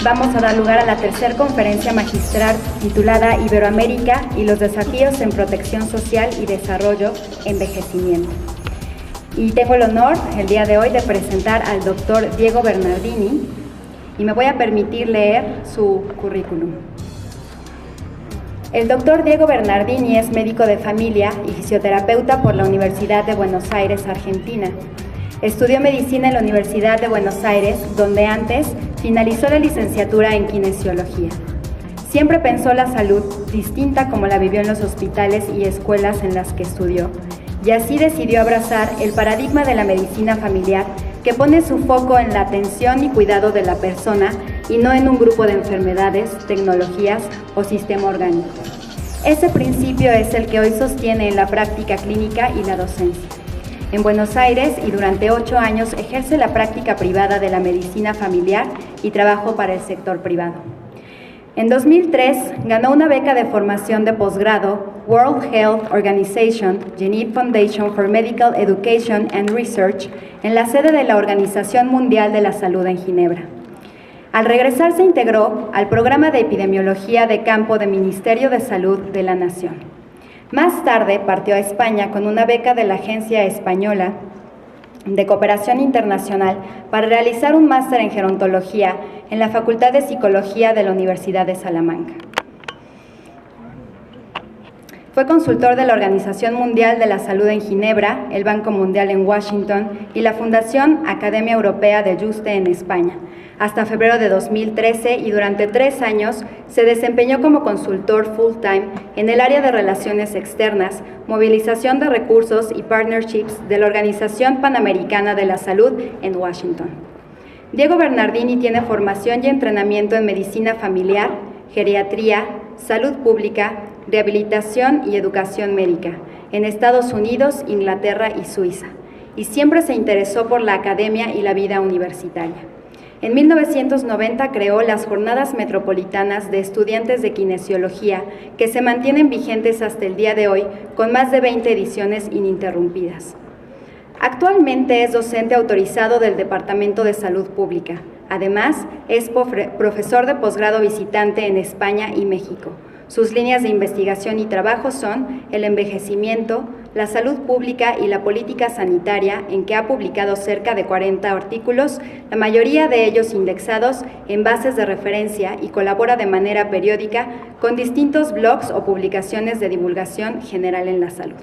vamos a dar lugar a la tercera conferencia magistral titulada Iberoamérica y los desafíos en protección social y desarrollo, envejecimiento. Y tengo el honor el día de hoy de presentar al doctor Diego Bernardini y me voy a permitir leer su currículum. El doctor Diego Bernardini es médico de familia y fisioterapeuta por la Universidad de Buenos Aires, Argentina. Estudió medicina en la Universidad de Buenos Aires, donde antes finalizó la licenciatura en kinesiología. Siempre pensó la salud distinta como la vivió en los hospitales y escuelas en las que estudió, y así decidió abrazar el paradigma de la medicina familiar que pone su foco en la atención y cuidado de la persona y no en un grupo de enfermedades, tecnologías o sistema orgánico. Ese principio es el que hoy sostiene en la práctica clínica y la docencia. En Buenos Aires y durante 8 años ejerce la práctica privada de la medicina familiar y trabajo para el sector privado. En 2003 ganó una beca de formación de posgrado World Health Organization Geneva Foundation for Medical Education and Research en la sede de la Organización Mundial de la Salud en Ginebra. Al regresar se integró al programa de epidemiología de campo del Ministerio de Salud de la Nación. Más tarde partió a España con una beca de la Agencia Española de Cooperación Internacional para realizar un máster en gerontología en la Facultad de Psicología de la Universidad de Salamanca. Fue consultor de la Organización Mundial de la Salud en Ginebra, el Banco Mundial en Washington y la Fundación Academia Europea de Juste en España, hasta febrero de 2013 y durante 3 años se desempeñó como consultor full-time en el área de relaciones externas, movilización de recursos y partnerships de la Organización Panamericana de la Salud en Washington. Diego Bernardini tiene formación y entrenamiento en medicina familiar, geriatría, salud pública, rehabilitación y educación médica en Estados Unidos, Inglaterra y Suiza, y siempre se interesó por la academia y la vida universitaria. En 1990 creó las Jornadas Metropolitanas de Estudiantes de Kinesiología, que se mantienen vigentes hasta el día de hoy, con más de 20 ediciones ininterrumpidas. Actualmente es docente autorizado del Departamento de Salud Pública. Además, es profesor de posgrado visitante en España y México. Sus líneas de investigación y trabajo son el envejecimiento, la salud pública y la política sanitaria, en que ha publicado cerca de 40 artículos, la mayoría de ellos indexados en bases de referencia, y colabora de manera periódica con distintos blogs o publicaciones de divulgación general en la salud.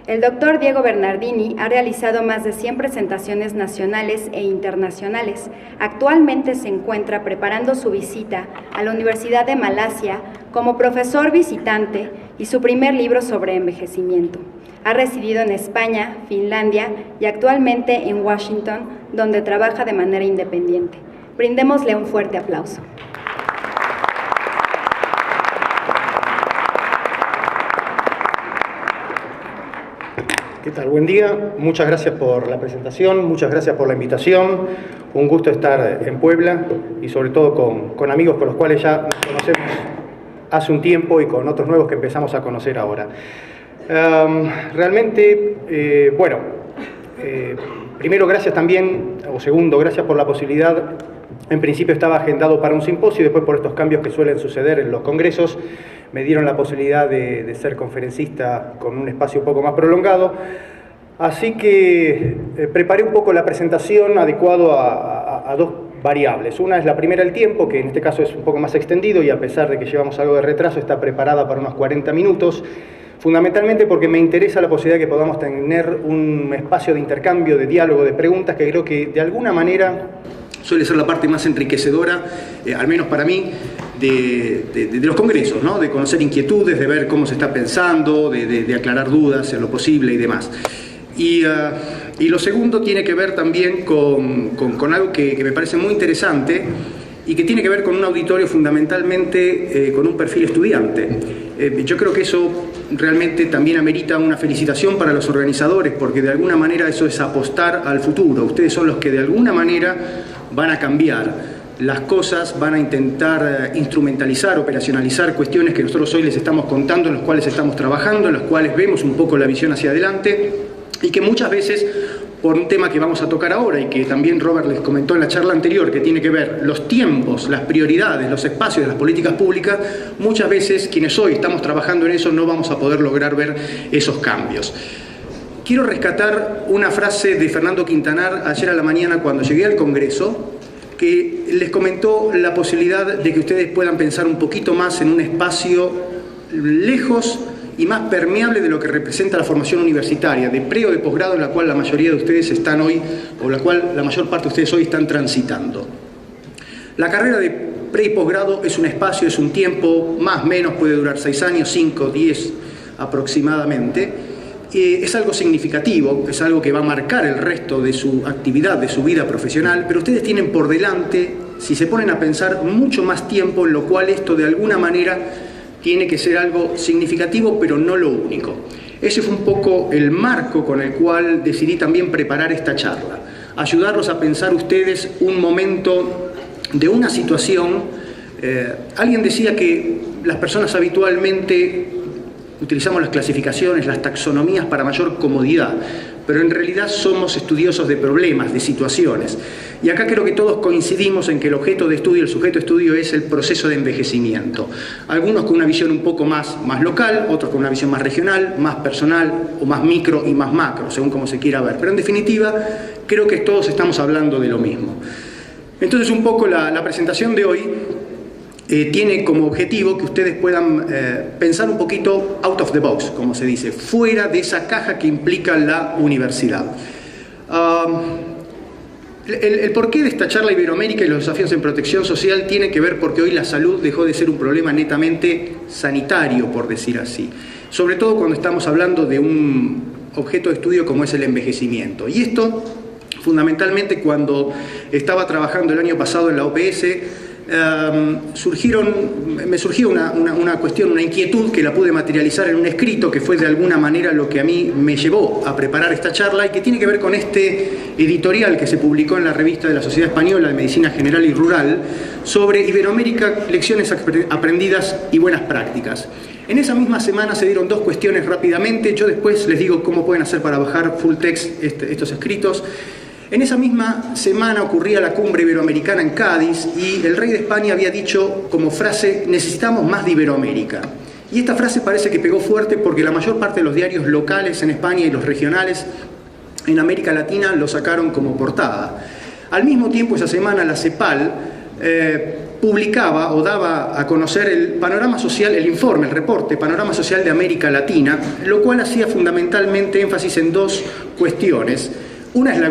El doctor Diego Bernardini ha realizado más de 100 presentaciones nacionales e internacionales. Actualmente se encuentra preparando su visita a la Universidad de Malasia como profesor visitante y su primer libro sobre envejecimiento. Ha residido en España, Finlandia y actualmente en Washington, donde trabaja de manera independiente. Brindémosle un fuerte aplauso. ¿Qué tal? Buen día. Muchas gracias por la presentación, muchas gracias por la invitación. Un gusto estar en Puebla y sobre todo con amigos con los cuales ya nos conocemos hace un tiempo y con otros nuevos que empezamos a conocer ahora. Primero gracias también, o segundo, gracias por la posibilidad. En principio estaba agendado para un simposio y después por estos cambios que suelen suceder en los congresos me dieron la posibilidad de ser conferencista con un espacio un poco más prolongado. Así que preparé un poco la presentación adecuado a 2 variables. Una es la primera, el tiempo, que en este caso es un poco más extendido y a pesar de que llevamos algo de retraso está preparada para unos 40 minutos. Fundamentalmente porque me interesa la posibilidad de que podamos tener un espacio de intercambio, de diálogo, de preguntas, que creo que de alguna manera suele ser la parte más enriquecedora, al menos para mí, de los congresos, ¿no? De conocer inquietudes, de ver cómo se está pensando, de aclarar dudas en lo posible y demás. Y lo segundo tiene que ver también con algo que me parece muy interesante y que tiene que ver con un auditorio fundamentalmente con un perfil estudiante. Yo creo que eso realmente también amerita una felicitación para los organizadores, porque de alguna manera eso es apostar al futuro. Ustedes son los que de alguna manera van a cambiar las cosas, van a intentar instrumentalizar, operacionalizar cuestiones que nosotros hoy les estamos contando, en las cuales estamos trabajando, en las cuales vemos un poco la visión hacia adelante y que muchas veces por un tema que vamos a tocar ahora y que también Robert les comentó en la charla anterior, que tiene que ver los tiempos, las prioridades, los espacios de las políticas públicas. Muchas veces quienes hoy estamos trabajando en eso no vamos a poder lograr ver esos cambios. Quiero rescatar una frase de Fernando Quintanar ayer a la mañana cuando llegué al Congreso, que les comentó la posibilidad de que ustedes puedan pensar un poquito más en un espacio lejos y más permeable de lo que representa la formación universitaria, de pre o de posgrado, en la cual la mayoría de ustedes están hoy, o la cual la mayor parte de ustedes hoy están transitando. La carrera de pre y posgrado es un espacio, es un tiempo, más o menos puede durar 6 años, 5, 10 aproximadamente. Es algo significativo, es algo que va a marcar el resto de su actividad, de su vida profesional, pero ustedes tienen por delante, si se ponen a pensar, mucho más tiempo, en lo cual esto de alguna manera tiene que ser algo significativo, pero no lo único. Ese fue un poco el marco con el cual decidí también preparar esta charla. Ayudarlos a pensar ustedes un momento de una situación. Alguien decía que las personas habitualmente utilizamos las clasificaciones, las taxonomías para mayor comodidad, pero en realidad somos estudiosos de problemas, de situaciones. Y acá creo que todos coincidimos en que el objeto de estudio, el sujeto de estudio es el proceso de envejecimiento. Algunos con una visión un poco más local, otros con una visión más regional, más personal, o más micro y más macro, según como se quiera ver. Pero en definitiva, creo que todos estamos hablando de lo mismo. Entonces, un poco la presentación de hoy tiene como objetivo que ustedes puedan pensar un poquito out of the box, como se dice, fuera de esa caja que implica la universidad. El porqué de esta charla Iberoamérica y los desafíos en protección social tiene que ver porque hoy la salud dejó de ser un problema netamente sanitario, por decir así. Sobre todo cuando estamos hablando de un objeto de estudio como es el envejecimiento. Y esto, fundamentalmente, cuando estaba trabajando el año pasado en la OPS, me surgió una cuestión, una inquietud que la pude materializar en un escrito que fue de alguna manera lo que a mí me llevó a preparar esta charla y que tiene que ver con este editorial que se publicó en la revista de la Sociedad Española de Medicina General y Rural sobre Iberoamérica, lecciones aprendidas y buenas prácticas. En esa misma semana se dieron 2 cuestiones rápidamente, yo después les digo cómo pueden hacer para bajar full text estos escritos. En esa misma semana ocurría la cumbre iberoamericana en Cádiz y el rey de España había dicho como frase: necesitamos más de Iberoamérica. Y esta frase parece que pegó fuerte porque la mayor parte de los diarios locales en España y los regionales en América Latina lo sacaron como portada. Al mismo tiempo, esa semana la CEPAL publicaba o daba a conocer el panorama social, el informe, el reporte Panorama Social de América Latina, lo cual hacía fundamentalmente énfasis en 2 cuestiones. Una es la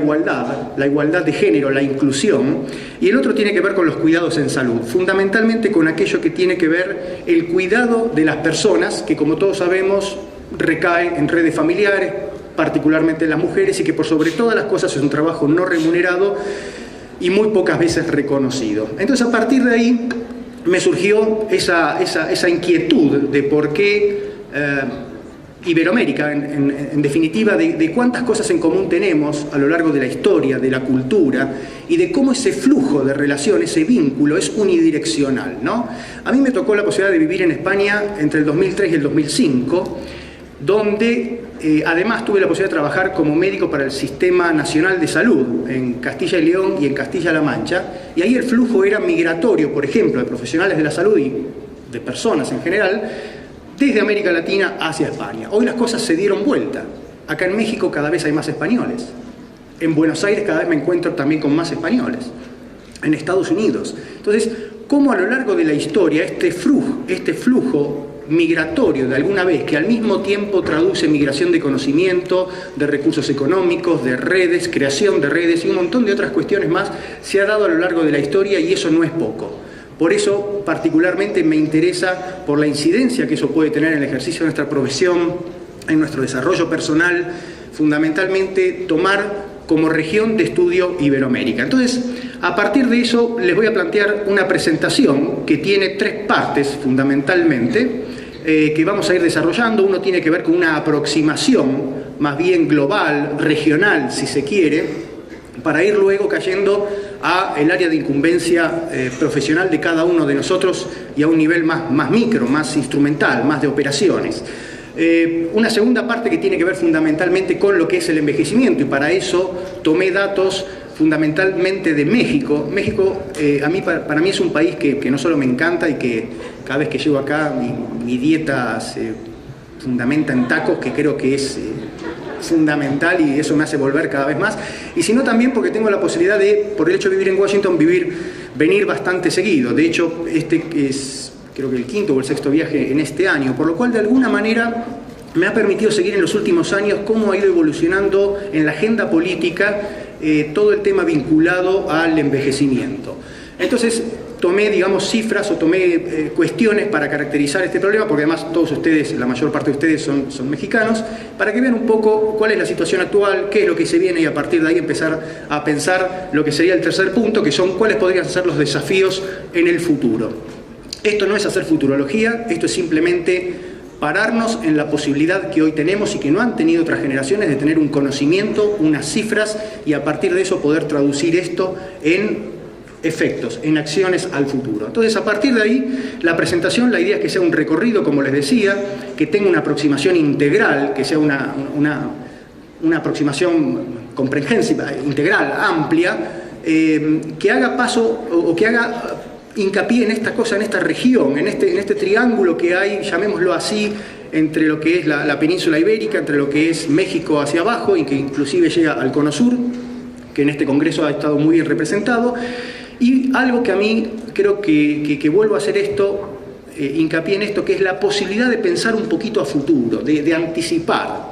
igualdad de género, la inclusión, y el otro tiene que ver con los cuidados en salud, fundamentalmente con aquello que tiene que ver el cuidado de las personas, que como todos sabemos recae en redes familiares, particularmente en las mujeres, y que por sobre todas las cosas es un trabajo no remunerado y muy pocas veces reconocido. Entonces, a partir de ahí me surgió esa inquietud de por qué Iberoamérica, en definitiva, de cuántas cosas en común tenemos a lo largo de la historia, de la cultura, y de cómo ese flujo de relación, ese vínculo, es unidireccional, ¿no? A mí me tocó la posibilidad de vivir en España entre el 2003 y el 2005, donde además tuve la posibilidad de trabajar como médico para el Sistema Nacional de Salud en Castilla y León y en Castilla-La Mancha, y ahí el flujo era migratorio, por ejemplo, de profesionales de la salud y de personas en general, desde América Latina hacia España. Hoy las cosas se dieron vuelta. Acá en México cada vez hay más españoles. En Buenos Aires cada vez me encuentro también con más españoles. En Estados Unidos. Entonces, cómo a lo largo de la historia este flujo migratorio de alguna vez, que al mismo tiempo traduce migración de conocimiento, de recursos económicos, de redes, creación de redes y un montón de otras cuestiones más, se ha dado a lo largo de la historia, y eso no es poco. Por eso, particularmente, me interesa por la incidencia que eso puede tener en el ejercicio de nuestra profesión, en nuestro desarrollo personal, fundamentalmente tomar como región de estudio Iberoamérica. Entonces, a partir de eso, les voy a plantear una presentación que tiene 3 partes, fundamentalmente, que vamos a ir desarrollando. Uno tiene que ver con una aproximación más bien global, regional, si se quiere, para ir luego cayendo a el área de incumbencia profesional de cada uno de nosotros y a un nivel más micro, más instrumental, más de operaciones. Una segunda parte que tiene que ver fundamentalmente con lo que es el envejecimiento, y para eso tomé datos fundamentalmente de México. México para mí es un país que no solo me encanta y que cada vez que llego acá mi dieta se fundamenta en tacos, que creo que es fundamental y eso me hace volver cada vez más, y sino también porque tengo la posibilidad de, por el hecho de vivir en Washington, venir bastante seguido. De hecho, este es creo que el quinto o el sexto viaje en este año, por lo cual de alguna manera me ha permitido seguir en los últimos años cómo ha ido evolucionando en la agenda política todo el tema vinculado al envejecimiento. Entonces tomé, digamos, cifras o tomé cuestiones para caracterizar este problema, porque además todos ustedes, la mayor parte de ustedes son mexicanos, para que vean un poco cuál es la situación actual, qué es lo que se viene, y a partir de ahí empezar a pensar lo que sería el tercer punto, que son cuáles podrían ser los desafíos en el futuro. Esto no es hacer futurología, esto es simplemente pararnos en la posibilidad que hoy tenemos y que no han tenido otras generaciones de tener un conocimiento, unas cifras, y a partir de eso poder traducir esto en efectos, en acciones al futuro. Entonces, a partir de ahí, la presentación, la idea es que sea un recorrido, como les decía, que tenga una aproximación integral, que sea una aproximación comprensiva, integral, amplia, que haga paso o que haga hincapié en esta cosa, en esta región, en este triángulo que hay, llamémoslo así, entre lo que es la península ibérica, entre lo que es México hacia abajo, y que inclusive llega al Cono Sur, que en este congreso ha estado muy bien representado. Y algo que a mí creo que vuelvo a hacer esto, hincapié en esto, que es la posibilidad de pensar un poquito a futuro, de anticipar.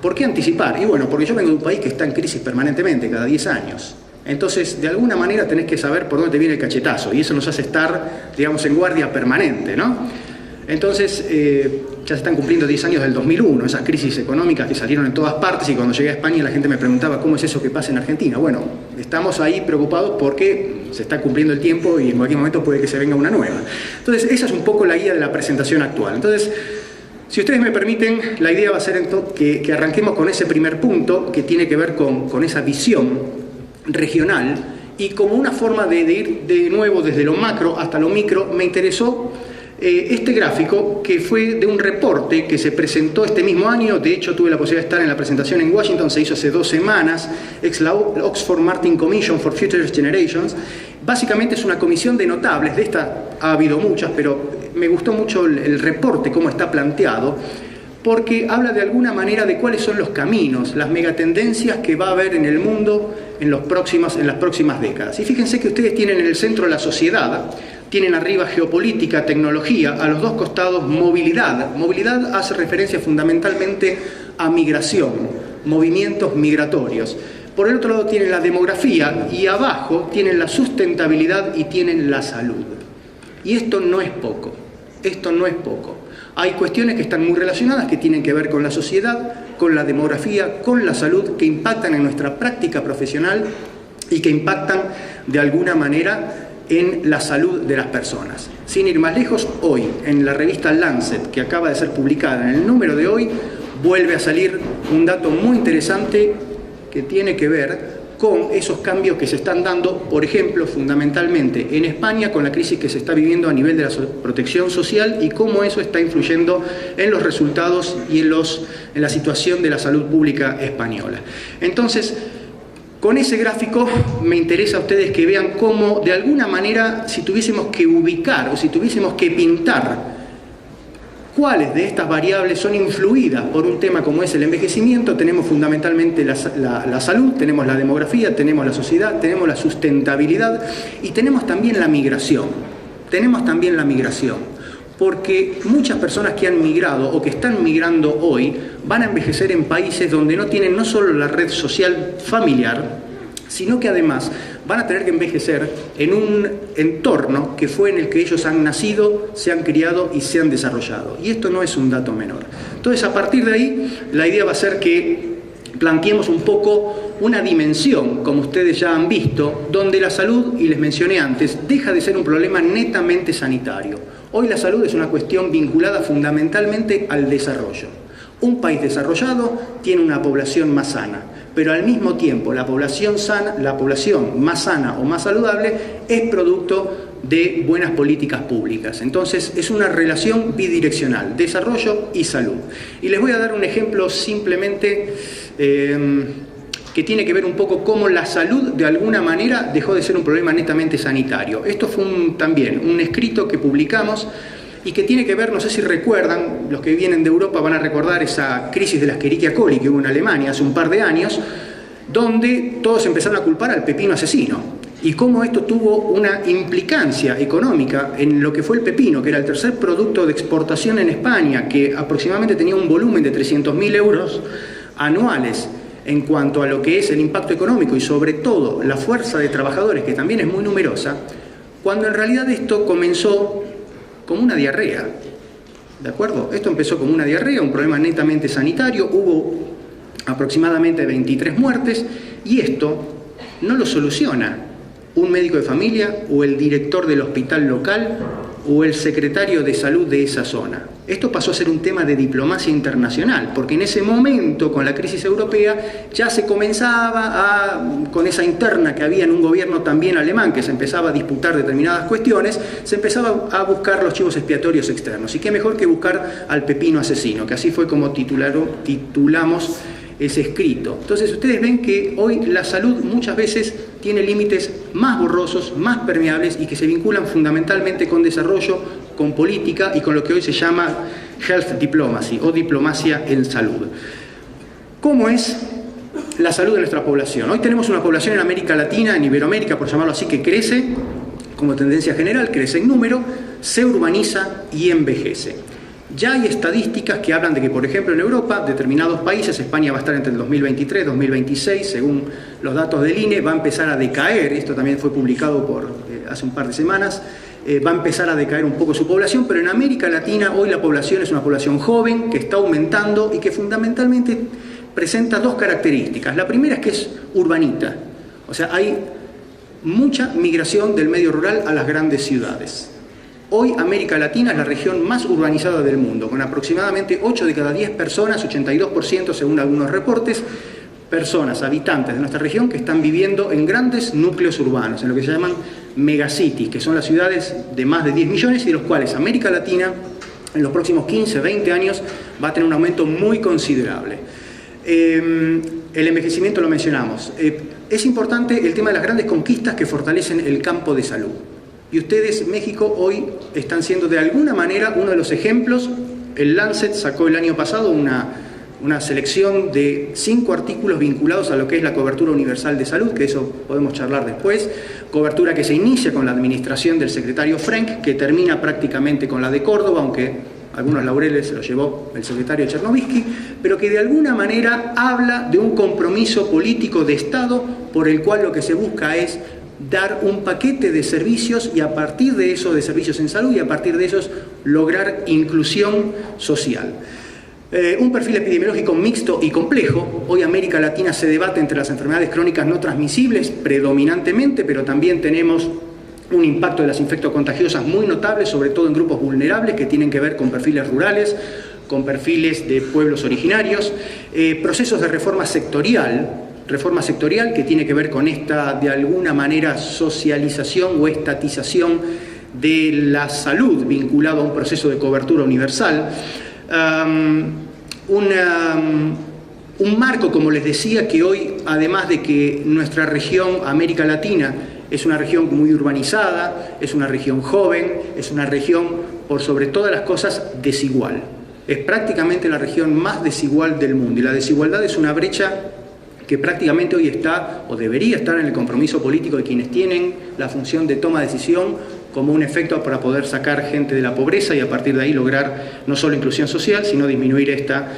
¿Por qué anticipar? Y bueno, porque yo vengo de un país que está en crisis permanentemente, cada 10 años. Entonces, de alguna manera tenés que saber por dónde te viene el cachetazo, y eso nos hace estar, digamos, en guardia permanente, ¿no? Entonces, ya se están cumpliendo 10 años del 2001, esas crisis económicas que salieron en todas partes, y cuando llegué a España la gente me preguntaba ¿cómo es eso que pasa en Argentina? Bueno, estamos ahí preocupados porque se está cumpliendo el tiempo y en cualquier momento puede que se venga una nueva. Entonces, esa es un poco la guía de la presentación actual. Entonces, si ustedes me permiten, la idea va a ser que arranquemos con ese primer punto que tiene que ver con esa visión regional, y como una forma de ir de nuevo desde lo macro hasta lo micro, me interesó este gráfico, que fue de un reporte que se presentó este mismo año. De hecho, tuve la posibilidad de estar en la presentación en Washington, se hizo hace 2 semanas, ex la Oxford Martin Commission for Future Generations. Básicamente es una comisión de notables, de esta ha habido muchas, pero me gustó mucho el reporte, cómo está planteado, porque habla de alguna manera de cuáles son los caminos, las megatendencias que va a haber en el mundo en las próximas décadas. Y fíjense que ustedes tienen en el centro la sociedad, tienen arriba geopolítica, tecnología, a los dos costados movilidad. Movilidad hace referencia fundamentalmente a migración, movimientos migratorios. Por el otro lado tienen la demografía, y abajo tienen la sustentabilidad y tienen la salud. Y esto no es poco, esto no es poco. Hay cuestiones que están muy relacionadas, que tienen que ver con la sociedad, con la demografía, con la salud, que impactan en nuestra práctica profesional y que impactan de alguna manera en la salud de las personas. Sin ir más lejos, hoy en la revista Lancet, que acaba de ser publicada, en el número de hoy, vuelve a salir un dato muy interesante que tiene que ver con esos cambios que se están dando, por ejemplo, fundamentalmente en España, con la crisis que se está viviendo a nivel de la protección social, y cómo eso está influyendo en los resultados y en la situación de la salud pública española. Entonces, con ese gráfico me interesa a ustedes que vean cómo, de alguna manera, si tuviésemos que ubicar o si tuviésemos que pintar cuáles de estas variables son influidas por un tema como es el envejecimiento, tenemos fundamentalmente la salud, tenemos la demografía, tenemos la sociedad, tenemos la sustentabilidad, y tenemos también la migración. Tenemos también la migración, porque muchas personas que han migrado o que están migrando hoy van a envejecer en países donde no tienen no solo la red social familiar, sino que además van a tener que envejecer en un entorno que fue en el que ellos han nacido, se han criado y se han desarrollado. Y esto no es un dato menor. Entonces, a partir de ahí, la idea va a ser que planteemos un poco una dimensión, como ustedes ya han visto, donde la salud, y les mencioné antes, deja de ser un problema netamente sanitario. Hoy la salud es una cuestión vinculada fundamentalmente al desarrollo. Un país desarrollado tiene una población más sana, pero al mismo tiempo la población más sana o más saludable es producto de buenas políticas públicas. Entonces es una relación bidireccional, desarrollo y salud. Y les voy a dar un ejemplo simplemente que tiene que ver un poco cómo la salud de alguna manera dejó de ser un problema netamente sanitario. Esto fue también un escrito que publicamos y que tiene que ver, no sé si recuerdan, los que vienen de Europa van a recordar esa crisis de la Escherichia coli que hubo en Alemania hace un par de años, donde todos empezaron a culpar al pepino asesino, y cómo esto tuvo una implicancia económica en lo que fue el pepino, que era el tercer producto de exportación en España, que aproximadamente tenía un volumen de 300.000 euros anuales en cuanto a lo que es el impacto económico y sobre todo la fuerza de trabajadores, que también es muy numerosa, cuando en realidad esto comenzó como una diarrea, ¿de acuerdo? Esto empezó como una diarrea, un problema netamente sanitario, hubo aproximadamente 23 muertes, y esto no lo soluciona un médico de familia o el director del hospital local o el secretario de salud de esa zona. Esto pasó a ser un tema de diplomacia internacional, porque en ese momento, con la crisis europea, ya se comenzaba con esa interna que había en un gobierno también alemán, que se empezaba a disputar determinadas cuestiones, se empezaba a buscar los chivos expiatorios externos. Y qué mejor que buscar al pepino asesino, que así fue como titulamos ese escrito. Entonces ustedes ven que hoy la salud muchas veces tiene límites más borrosos, más permeables, y que se vinculan fundamentalmente con desarrollo, con política y con lo que hoy se llama health diplomacy o diplomacia en salud. ¿Cómo es la salud de nuestra población? Hoy tenemos una población en América Latina, en Iberoamérica, por llamarlo así, que crece como tendencia general, crece en número, se urbaniza y envejece. Ya hay estadísticas que hablan de que, por ejemplo, en Europa, determinados países, España va a estar entre el 2023 y 2026, según los datos del INE, va a empezar a decaer, esto también fue publicado hace un par de semanas, va a empezar a decaer un poco su población, pero en América Latina hoy la población es una población joven, que está aumentando y que fundamentalmente presenta dos características. La primera es que es urbanita, o sea, hay mucha migración del medio rural a las grandes ciudades. Hoy América Latina es la región más urbanizada del mundo, con aproximadamente 8 de cada 10 personas, 82% según algunos reportes, personas, habitantes de nuestra región que están viviendo en grandes núcleos urbanos, en lo que se llaman megacities, que son las ciudades de más de 10 millones y de los cuales América Latina en los próximos 15, 20 años va a tener un aumento muy considerable. El envejecimiento lo mencionamos. Es importante el tema de las grandes conquistas que fortalecen el campo de salud. Y ustedes, México, hoy están siendo de alguna manera uno de los ejemplos. El Lancet sacó el año pasado una selección de 5 artículos vinculados a lo que es la cobertura universal de salud, que eso podemos charlar después. Cobertura que se inicia con la administración del secretario Frenk, que termina prácticamente con la de Córdoba, aunque algunos laureles se los llevó el secretario Chernobyski, pero que de alguna manera habla de un compromiso político de Estado por el cual lo que se busca es dar un paquete de servicios y a partir de eso, de servicios en salud, y a partir de esos lograr inclusión social. Un perfil epidemiológico mixto y complejo. Hoy América Latina se debate entre las enfermedades crónicas no transmisibles predominantemente, pero también tenemos un impacto de las infectocontagiosas muy notable, sobre todo en grupos vulnerables que tienen que ver con perfiles rurales, con perfiles de pueblos originarios, procesos de reforma sectorial que tiene que ver con esta, de alguna manera, socialización o estatización de la salud vinculado a un proceso de cobertura universal. Un marco, como les decía, que hoy, además de que nuestra región, América Latina, es una región muy urbanizada, es una región joven, es una región, por sobre todas las cosas, desigual. Es prácticamente la región más desigual del mundo, y la desigualdad es una brecha que prácticamente hoy está, o debería estar, en el compromiso político de quienes tienen la función de toma de decisión como un efecto para poder sacar gente de la pobreza y a partir de ahí lograr no solo inclusión social, sino disminuir esta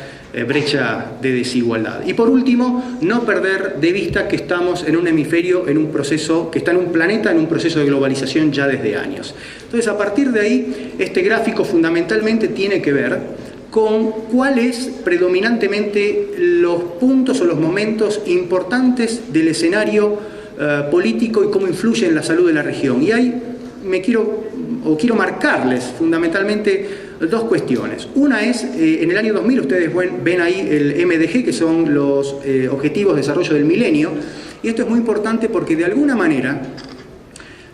brecha de desigualdad. Y por último, no perder de vista que estamos en un hemisferio, en un proceso, que está en un planeta, en un proceso de globalización ya desde años. Entonces, a partir de ahí, este gráfico fundamentalmente tiene que ver con cuáles predominantemente los puntos o los momentos importantes del escenario político y cómo influye en la salud de la región. Y ahí quiero marcarles fundamentalmente dos cuestiones. Una es, en el año 2000, ustedes ven ahí el MDG, que son los Objetivos de Desarrollo del Milenio, y esto es muy importante porque de alguna manera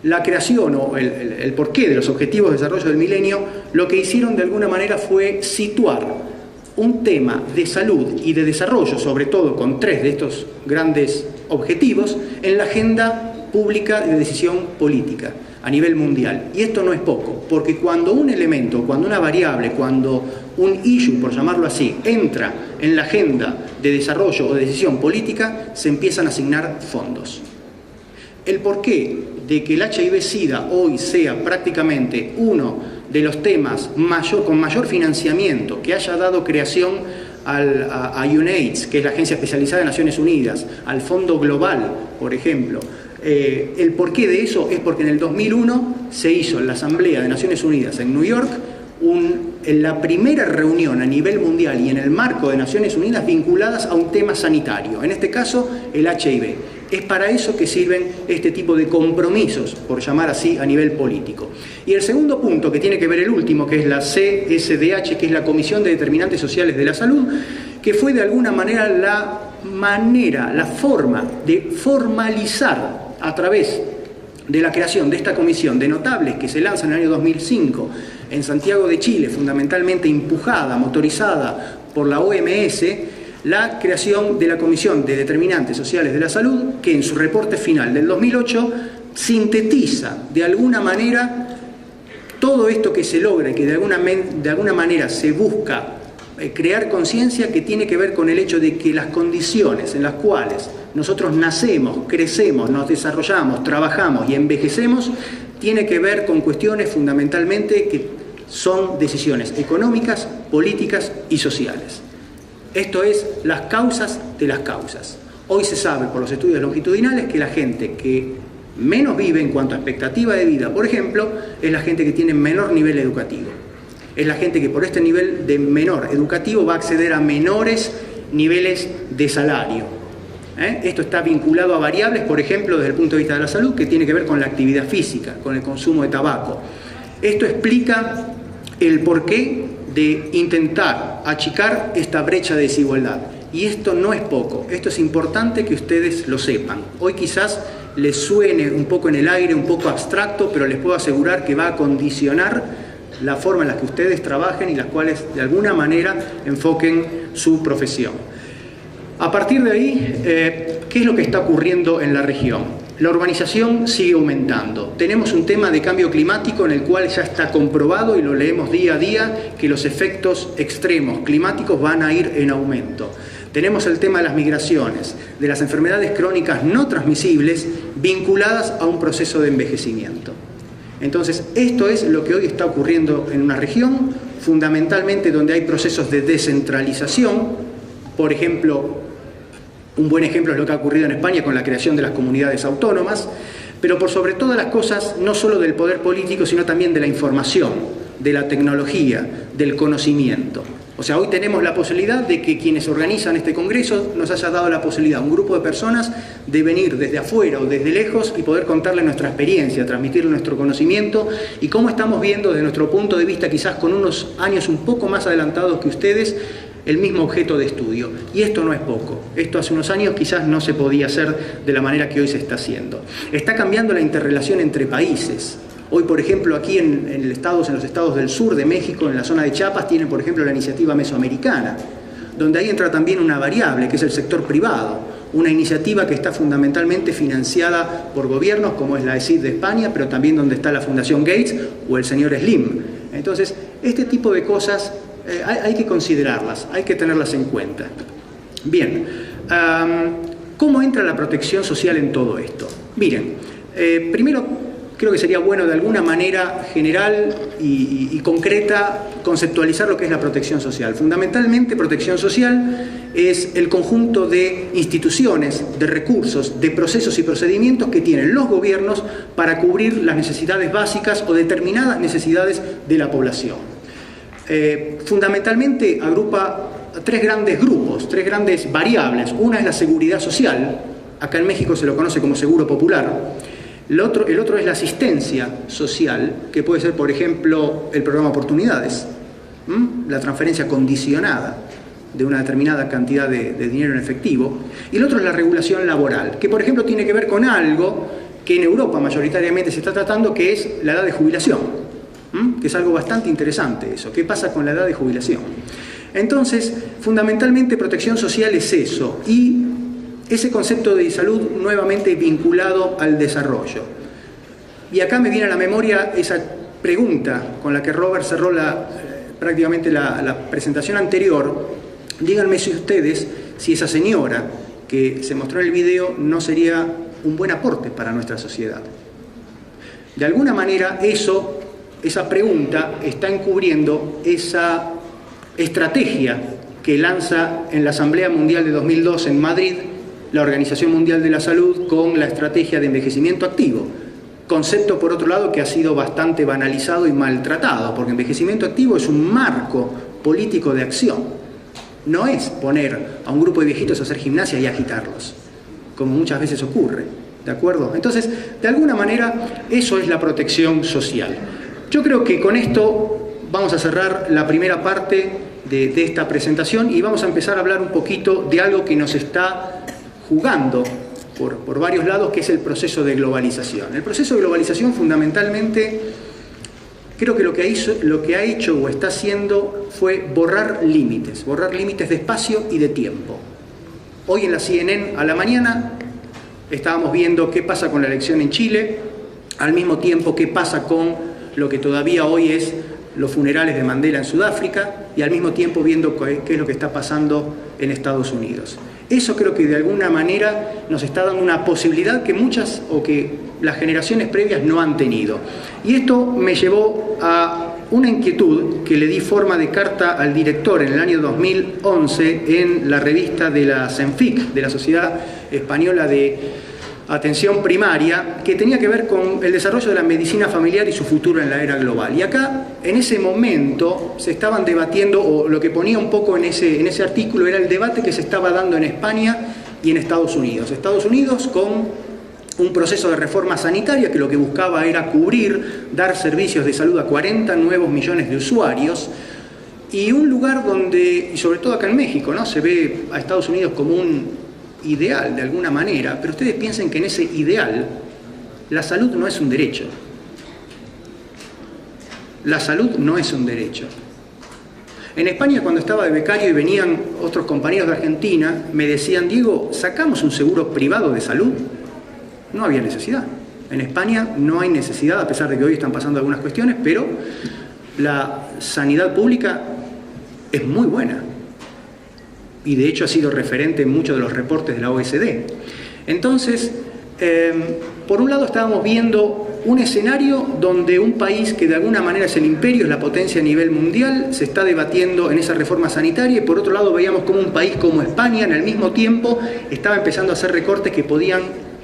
la creación o el porqué de los Objetivos de Desarrollo del Milenio, lo que hicieron de alguna manera fue situar un tema de salud y de desarrollo, sobre todo con 3 de estos grandes objetivos, en la agenda pública de decisión política a nivel mundial. Y esto no es poco, porque cuando un elemento, cuando una variable, cuando un issue, por llamarlo así, entra en la agenda de desarrollo o de decisión política, se empiezan a asignar fondos. El porqué de que el HIV-Sida hoy sea prácticamente uno de los temas con mayor financiamiento, que haya dado creación a UNAIDS, que es la agencia especializada de Naciones Unidas, al Fondo Global, por ejemplo. El porqué de eso es porque en el 2001 se hizo en la Asamblea de Naciones Unidas en New York en la primera reunión a nivel mundial y en el marco de Naciones Unidas vinculadas a un tema sanitario, en este caso el HIV. Es para eso que sirven este tipo de compromisos, por llamar así, a nivel político. Y el segundo punto, que tiene que ver el último, que es la CSDH, que es la Comisión de Determinantes Sociales de la Salud, que fue de alguna manera la forma de formalizar a través de la creación de esta comisión de notables que se lanza en el año 2005 en Santiago de Chile, fundamentalmente empujada, motorizada por la OMS, la creación de la Comisión de Determinantes Sociales de la Salud, que en su reporte final del 2008 sintetiza de alguna manera todo esto que se logra y que de alguna manera se busca crear conciencia, que tiene que ver con el hecho de que las condiciones en las cuales nosotros nacemos, crecemos, nos desarrollamos, trabajamos y envejecemos, tiene que ver con cuestiones fundamentalmente que son decisiones económicas, políticas y sociales. Esto es las causas de las causas. Hoy se sabe por los estudios longitudinales que la gente que menos vive en cuanto a expectativa de vida, por ejemplo, es la gente que tiene menor nivel educativo. Es la gente que por este nivel de menor educativo va a acceder a menores niveles de salario. Esto está vinculado a variables, por ejemplo, desde el punto de vista de la salud, que tiene que ver con la actividad física, con el consumo de tabaco. Esto explica el porqué de intentar achicar esta brecha de desigualdad. Y esto no es poco, esto es importante que ustedes lo sepan. Hoy quizás les suene un poco en el aire, un poco abstracto, pero les puedo asegurar que va a condicionar la forma en la que ustedes trabajen y las cuales de alguna manera enfoquen su profesión. A partir de ahí, ¿qué es lo que está ocurriendo en la región? La urbanización sigue aumentando. Tenemos un tema de cambio climático en el cual ya está comprobado, y lo leemos día a día, que los efectos extremos climáticos van a ir en aumento. Tenemos el tema de las migraciones, de las enfermedades crónicas no transmisibles vinculadas a un proceso de envejecimiento. Entonces, esto es lo que hoy está ocurriendo en una región, fundamentalmente donde hay procesos de descentralización. Por ejemplo, un buen ejemplo es lo que ha ocurrido en España con la creación de las comunidades autónomas, pero por sobre todas las cosas, no solo del poder político, sino también de la información, de la tecnología, del conocimiento. O sea, hoy tenemos la posibilidad de que quienes organizan este congreso nos haya dado la posibilidad, un grupo de personas, de venir desde afuera o desde lejos y poder contarle nuestra experiencia, transmitirle nuestro conocimiento y cómo estamos viendo desde nuestro punto de vista, quizás con unos años un poco más adelantados que ustedes, el mismo objeto de estudio. Y esto no es poco. Esto hace unos años quizás no se podía hacer de la manera que hoy se está haciendo. Está cambiando la interrelación entre países. Hoy, por ejemplo, aquí en los estados del sur de México, en la zona de Chiapas, tienen, por ejemplo, la iniciativa mesoamericana, donde ahí entra también una variable, que es el sector privado, una iniciativa que está fundamentalmente financiada por gobiernos, como es la ESID de España, pero también donde está la Fundación Gates o el señor Slim. Entonces, este tipo de cosas hay que considerarlas, hay que tenerlas en cuenta. Bien, ¿cómo entra la protección social en todo esto? Miren, primero creo que sería bueno de alguna manera general y concreta conceptualizar lo que es la protección social. Fundamentalmente, protección social es el conjunto de instituciones, de recursos, de procesos y procedimientos que tienen los gobiernos para cubrir las necesidades básicas o determinadas necesidades de la población. Fundamentalmente agrupa tres grandes grupos, tres grandes variables. Una es la seguridad social, acá en México se lo conoce como seguro popular. El otro es la asistencia social, que puede ser, por ejemplo, el programa Oportunidades, la transferencia condicionada de una determinada cantidad de dinero en efectivo. Y el otro es la regulación laboral, que, por ejemplo, tiene que ver con algo que en Europa mayoritariamente se está tratando, que es la edad de jubilación, que es algo bastante interesante eso. ¿Qué pasa con la edad de jubilación? Entonces, fundamentalmente protección social es eso, y ese concepto de salud nuevamente vinculado al desarrollo. Y acá me viene a la memoria esa pregunta con la que Robert cerró prácticamente la presentación anterior. Díganme si ustedes, si esa señora que se mostró en el video no sería un buen aporte para nuestra sociedad. De alguna manera esa pregunta está encubriendo esa estrategia que lanza en la Asamblea Mundial de 2002 en Madrid la Organización Mundial de la Salud con la estrategia de envejecimiento activo. Concepto, por otro lado, que ha sido bastante banalizado y maltratado, porque envejecimiento activo es un marco político de acción. No es poner a un grupo de viejitos a hacer gimnasia y agitarlos, como muchas veces ocurre, ¿de acuerdo? Entonces, de alguna manera, eso es la protección social. Yo creo que con esto vamos a cerrar la primera parte de esta presentación y vamos a empezar a hablar un poquito de algo que nos está jugando por varios lados, que es el proceso de globalización. El proceso de globalización, fundamentalmente, creo que lo que ha hecho o está haciendo fue borrar límites de espacio y de tiempo. Hoy en la CNN a la mañana estábamos viendo qué pasa con la elección en Chile, al mismo tiempo qué pasa con lo que todavía hoy es los funerales de Mandela en Sudáfrica, y al mismo tiempo viendo qué es lo que está pasando en Estados Unidos. Eso creo que de alguna manera nos está dando una posibilidad que muchas o que las generaciones previas no han tenido. Y esto me llevó a una inquietud que le di forma de carta al director en el año 2011 en la revista de la CENFIC, de la Sociedad Española de Atención Primaria, que tenía que ver con el desarrollo de la medicina familiar y su futuro en la era global. Y acá, en ese momento, se estaban debatiendo, o lo que ponía un poco en ese artículo era el debate que se estaba dando en España y en Estados Unidos. Estados Unidos con un proceso de reforma sanitaria que lo que buscaba era cubrir, dar servicios de salud a 40 nuevos millones de usuarios, y un lugar donde, y sobre todo acá en México, ¿no?, se ve a Estados Unidos como un ideal de alguna manera, pero ustedes piensen que en ese ideal la salud no es un derecho. La salud no es un derecho. En España, cuando estaba de becario y venían otros compañeros de Argentina, me decían: Diego, ¿sacamos un seguro privado de salud? No había necesidad. En España no hay necesidad, a pesar de que hoy están pasando algunas cuestiones, pero la sanidad pública es muy buena. Y de hecho ha sido referente en muchos de los reportes de la OSD. Entonces, por un lado estábamos viendo un escenario donde un país que de alguna manera es el imperio, es la potencia a nivel mundial, se está debatiendo en esa reforma sanitaria, y por otro lado veíamos como un país como España, en el mismo tiempo, estaba empezando a hacer recortes que podían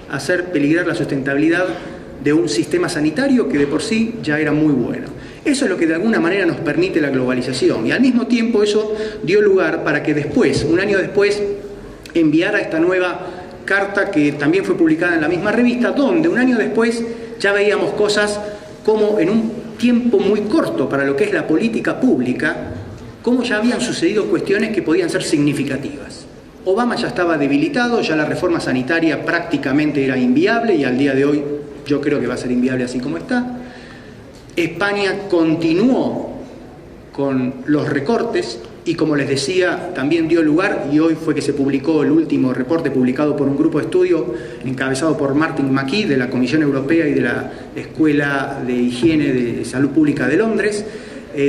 hacer peligrar la sustentabilidad de un sistema sanitario que de por sí ya era muy bueno. Eso es lo que de alguna manera nos permite la globalización, y al mismo tiempo eso dio lugar para que después, un año después, enviara esta nueva carta que también fue publicada en la misma revista, donde un año después ya veíamos cosas como en un tiempo muy corto para lo que es la política pública, cómo ya habían sucedido cuestiones que podían ser significativas. Obama ya estaba debilitado, ya la reforma sanitaria prácticamente era inviable, y al día de hoy yo creo que va a ser inviable así como está. España continuó con los recortes y, como les decía, también dio lugar, y hoy fue que se publicó el último reporte publicado por un grupo de estudio encabezado por Martin McKee de la Comisión Europea y de la Escuela de Higiene de Salud Pública de Londres,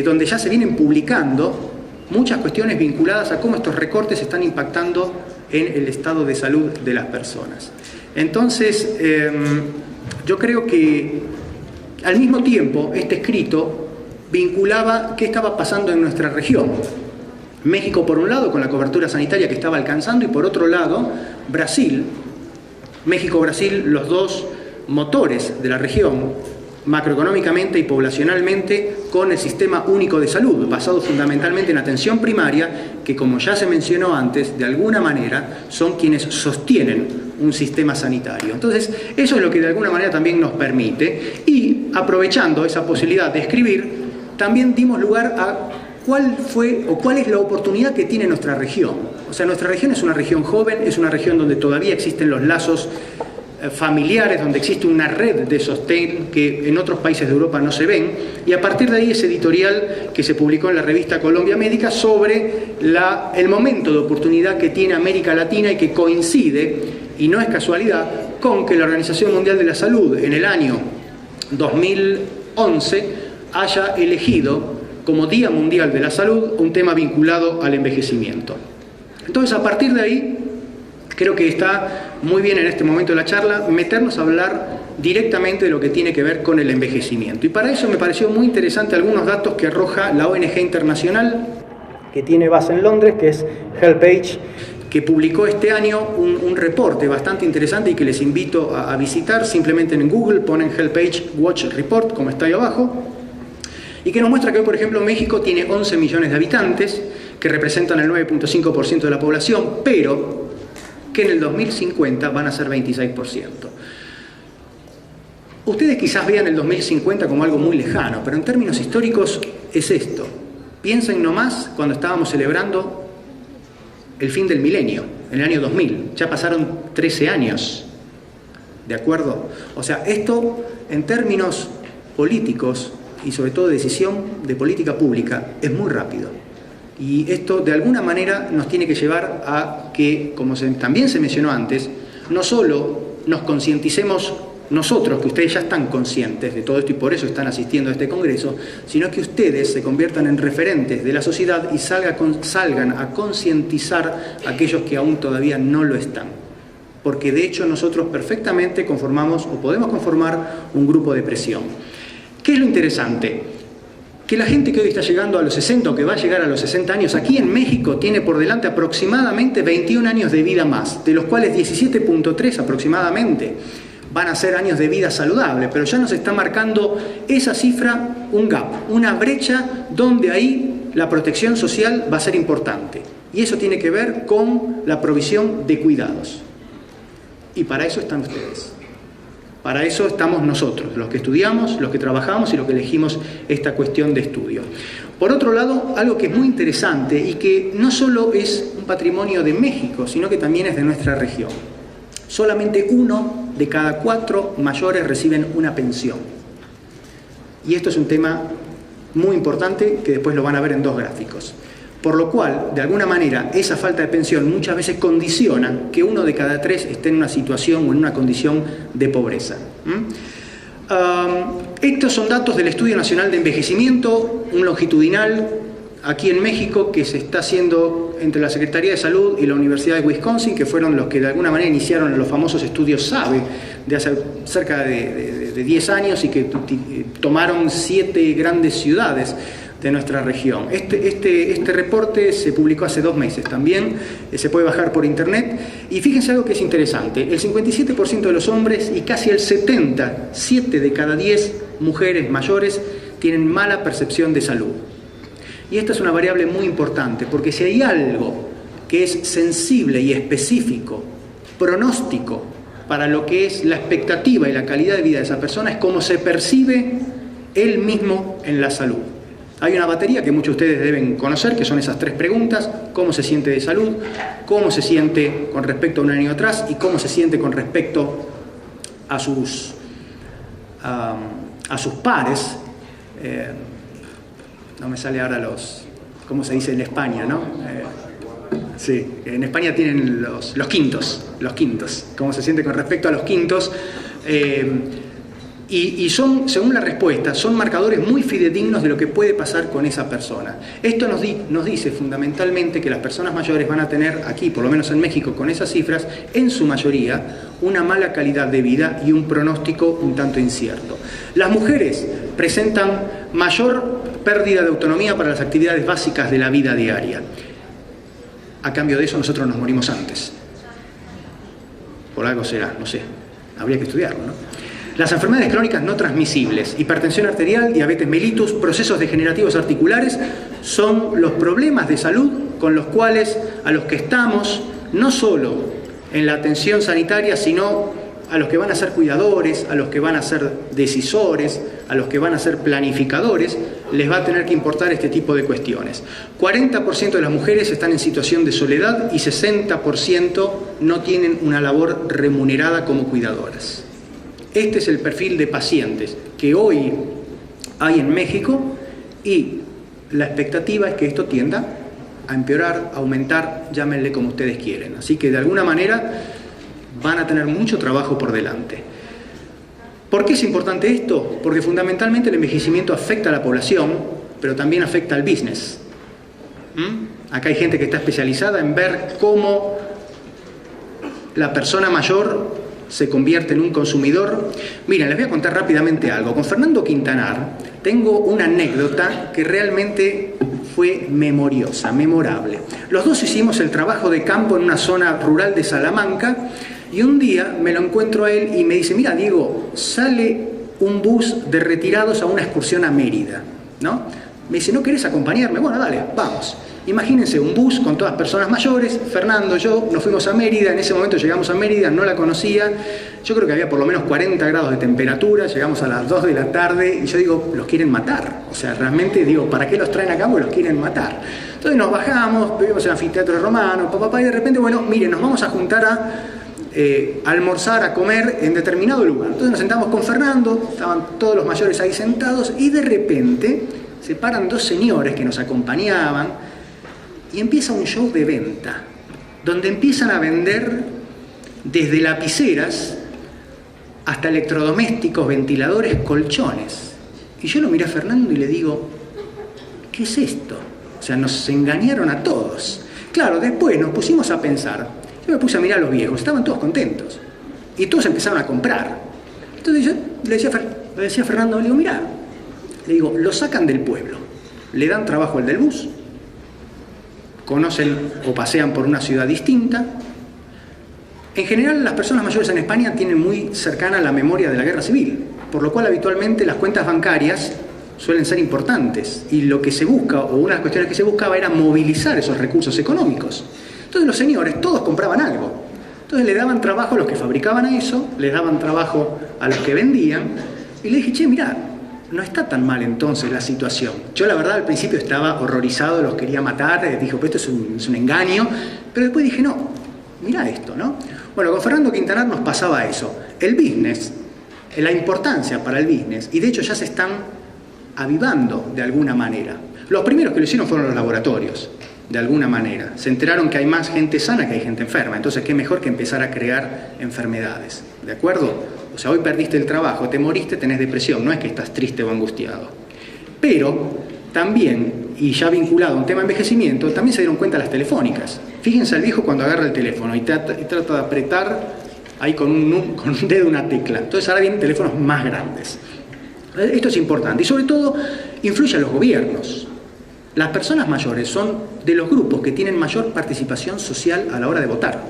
donde ya se vienen publicando muchas cuestiones vinculadas a cómo estos recortes están impactando en el estado de salud de las personas. Entonces, yo creo que al mismo tiempo este escrito vinculaba qué estaba pasando en nuestra región. México, por un lado, con la cobertura sanitaria que estaba alcanzando, y por otro lado, Brasil. México-Brasil, los dos motores de la región, macroeconómicamente y poblacionalmente, con el sistema único de salud, basado fundamentalmente en atención primaria, que, como ya se mencionó antes, de alguna manera son quienes sostienen un sistema sanitario. Entonces, eso es lo que de alguna manera también nos permite, y aprovechando esa posibilidad de escribir, también dimos lugar a cuál fue o cuál es la oportunidad que tiene nuestra región. O sea, nuestra región es una región joven, es una región donde todavía existen los lazos familiares, donde existe una red de sostén que en otros países de Europa no se ven, y a partir de ahí ese editorial que se publicó en la revista Colombia Médica sobre el momento de oportunidad que tiene América Latina y que coincide, y no es casualidad, con que la Organización Mundial de la Salud en el año 2011 haya elegido como Día Mundial de la Salud un tema vinculado al envejecimiento. Entonces, a partir de ahí, creo que está muy bien en este momento de la charla meternos a hablar directamente de lo que tiene que ver con el envejecimiento. Y para eso me pareció muy interesante algunos datos que arroja la ONG internacional, que tiene base en Londres, que es HealthPage, que publicó este año un reporte bastante interesante y que les invito a visitar. Simplemente en Google ponen HealthPage Watch Report, como está ahí abajo, y que nos muestra que hoy, por ejemplo, México tiene 11 millones de habitantes, que representan el 9.5% de la población, pero que en el 2050 van a ser 26%. Ustedes quizás vean el 2050 como algo muy lejano, pero en términos históricos es esto. Piensen nomás cuando estábamos celebrando el fin del milenio, en el año 2000. Ya pasaron 13 años, ¿de acuerdo? O sea, esto en términos políticos y sobre todo de decisión de política pública es muy rápido. Y esto de alguna manera nos tiene que llevar a que, como también se mencionó antes, no solo nos concienticemos nosotros, que ustedes ya están conscientes de todo esto y por eso están asistiendo a este congreso, sino que ustedes se conviertan en referentes de la sociedad y salgan a concientizar a aquellos que aún todavía no lo están. Porque de hecho nosotros perfectamente conformamos o podemos conformar un grupo de presión. ¿Qué es lo interesante? Que la gente que hoy está llegando a los 60 o que va a llegar a los 60 años, aquí en México tiene por delante aproximadamente 21 años de vida más, de los cuales 17.3 aproximadamente van a ser años de vida saludable, pero ya nos está marcando esa cifra un gap, una brecha donde ahí la protección social va a ser importante. Y eso tiene que ver con la provisión de cuidados. Y para eso están ustedes. Para eso estamos nosotros, los que estudiamos, los que trabajamos y los que elegimos esta cuestión de estudio. Por otro lado, algo que es muy interesante y que no solo es un patrimonio de México, sino que también es de nuestra región. Solamente 1 de cada 4 mayores reciben una pensión. Y esto es un tema muy importante que después lo van a ver en 2 gráficos. Por lo cual, de alguna manera, esa falta de pensión muchas veces condiciona que 1 de cada 3 esté en una situación o en una condición de pobreza. Estos son datos del Estudio Nacional de Envejecimiento, un longitudinal aquí en México que se está haciendo entre la Secretaría de Salud y la Universidad de Wisconsin, que fueron los que de alguna manera iniciaron los famosos estudios SABE de hace cerca de 10 años y que tomaron 7 grandes ciudades de nuestra región. Este reporte se publicó hace 2 meses también, se puede bajar por internet, y fíjense algo que es interesante: el 57% de los hombres y casi el 70%, 7 de cada 10 mujeres mayores, tienen mala percepción de salud. Y esta es una variable muy importante, porque si hay algo que es sensible y específico, pronóstico, para lo que es la expectativa y la calidad de vida de esa persona, es cómo se percibe él mismo en la salud. Hay una batería que muchos de ustedes deben conocer, que son esas 3 preguntas: cómo se siente de salud, cómo se siente con respecto a un año atrás y cómo se siente con respecto a sus pares. No me sale ahora ¿cómo se dice en España, no? Sí, en España tienen los quintos, cómo se siente con respecto a los quintos. Y son, según la respuesta, son marcadores muy fidedignos de lo que puede pasar con esa persona. Esto nos dice fundamentalmente que las personas mayores van a tener aquí, por lo menos en México, con esas cifras, en su mayoría, una mala calidad de vida y un pronóstico un tanto incierto. Las mujeres presentan mayor pérdida de autonomía para las actividades básicas de la vida diaria. A cambio de eso, nosotros nos morimos antes. Por algo será, no sé, habría que estudiarlo, ¿no? Las enfermedades crónicas no transmisibles, hipertensión arterial, diabetes mellitus, procesos degenerativos articulares, son los problemas de salud con los cuales a los que estamos, no solo en la atención sanitaria, sino a los que van a ser cuidadores, a los que van a ser decisores, a los que van a ser planificadores, les va a tener que importar este tipo de cuestiones. 40% de las mujeres están en situación de soledad y 60% no tienen una labor remunerada como cuidadoras. Este es el perfil de pacientes que hoy hay en México y la expectativa es que esto tienda a empeorar, a aumentar, llámenle como ustedes quieren. Así que de alguna manera van a tener mucho trabajo por delante. ¿Por qué es importante esto? Porque fundamentalmente el envejecimiento afecta a la población, pero también afecta al business. Acá hay gente que está especializada en ver cómo la persona mayor se convierte en un consumidor. Miren, les voy a contar rápidamente algo. Con Fernando Quintanar tengo una anécdota que realmente fue memoriosa, memorable. Los dos hicimos el trabajo de campo en una zona rural de Salamanca y un día me lo encuentro a él y me dice, mira Diego, sale un bus de retirados a una excursión a Mérida, ¿no? Me dice, ¿no querés acompañarme? Bueno, dale, vamos. Imagínense un bus con todas personas mayores, Fernando, yo, nos fuimos a Mérida, en ese momento llegamos a Mérida, no la conocía, yo creo que había por lo menos 40 grados de temperatura, llegamos a las 2 de la tarde y yo digo, los quieren matar, o sea, realmente digo, ¿para qué los traen acá? Pues los quieren matar. Entonces nos bajamos, vivimos en el anfiteatro romano, y de repente, bueno, miren, nos vamos a juntar a almorzar, a comer en determinado lugar. Entonces nos sentamos con Fernando, estaban todos los mayores ahí sentados y de repente se paran dos señores que nos acompañaban y empieza un show de venta, donde empiezan a vender desde lapiceras hasta electrodomésticos, ventiladores, colchones. Y yo lo miré a Fernando y le digo, ¿qué es esto? O sea, nos engañaron a todos. Claro, después nos pusimos a pensar, yo me puse a mirar a los viejos, estaban todos contentos. Y todos empezaron a comprar. Entonces yo le decía a Fernando, le digo, mirá, le digo, lo sacan del pueblo, le dan trabajo al del bus, conocen o pasean por una ciudad distinta. En general, las personas mayores en España tienen muy cercana la memoria de la guerra civil, por lo cual habitualmente las cuentas bancarias suelen ser importantes y lo que se busca, o una de las cuestiones que se buscaba, era movilizar esos recursos económicos. Entonces los señores todos compraban algo, entonces le daban trabajo a los que fabricaban eso, les daban trabajo a los que vendían y le dije, che, mirá, no está tan mal entonces la situación. Yo la verdad al principio estaba horrorizado, los quería matar, dije, pues esto es un engaño, pero después dije, no, mirá esto, ¿no? Bueno, con Fernando Quintanar nos pasaba eso. El business, la importancia para el business, y de hecho ya se están avivando de alguna manera. Los primeros que lo hicieron fueron los laboratorios, de alguna manera. Se enteraron que hay más gente sana que hay gente enferma, entonces qué mejor que empezar a crear enfermedades, ¿de acuerdo? O sea, hoy perdiste el trabajo, te moriste, tenés depresión, no es que estás triste o angustiado. Pero también, y ya vinculado a un tema de envejecimiento, también se dieron cuenta las telefónicas. Fíjense al viejo cuando agarra el teléfono y trata de apretar ahí con un dedo una tecla. Entonces ahora vienen teléfonos más grandes. Esto es importante y sobre todo influye a los gobiernos. Las personas mayores son de los grupos que tienen mayor participación social a la hora de votar.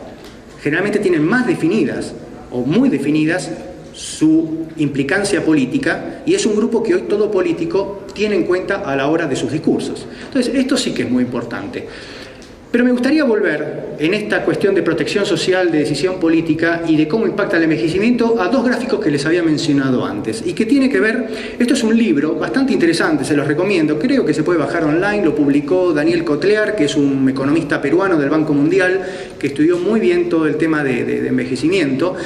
Generalmente tienen más definidas o muy definidas su implicancia política y es un grupo que hoy todo político tiene en cuenta a la hora de sus discursos. Entonces esto sí que es muy importante. Pero me gustaría volver en esta cuestión de protección social, de decisión política y de cómo impacta el envejecimiento a dos gráficos que les había mencionado antes y que tiene que ver, esto es un libro bastante interesante, se los recomiendo, creo que se puede bajar online, lo publicó Daniel Cotlear, que es un economista peruano del Banco Mundial, que estudió muy bien todo el tema de envejecimiento,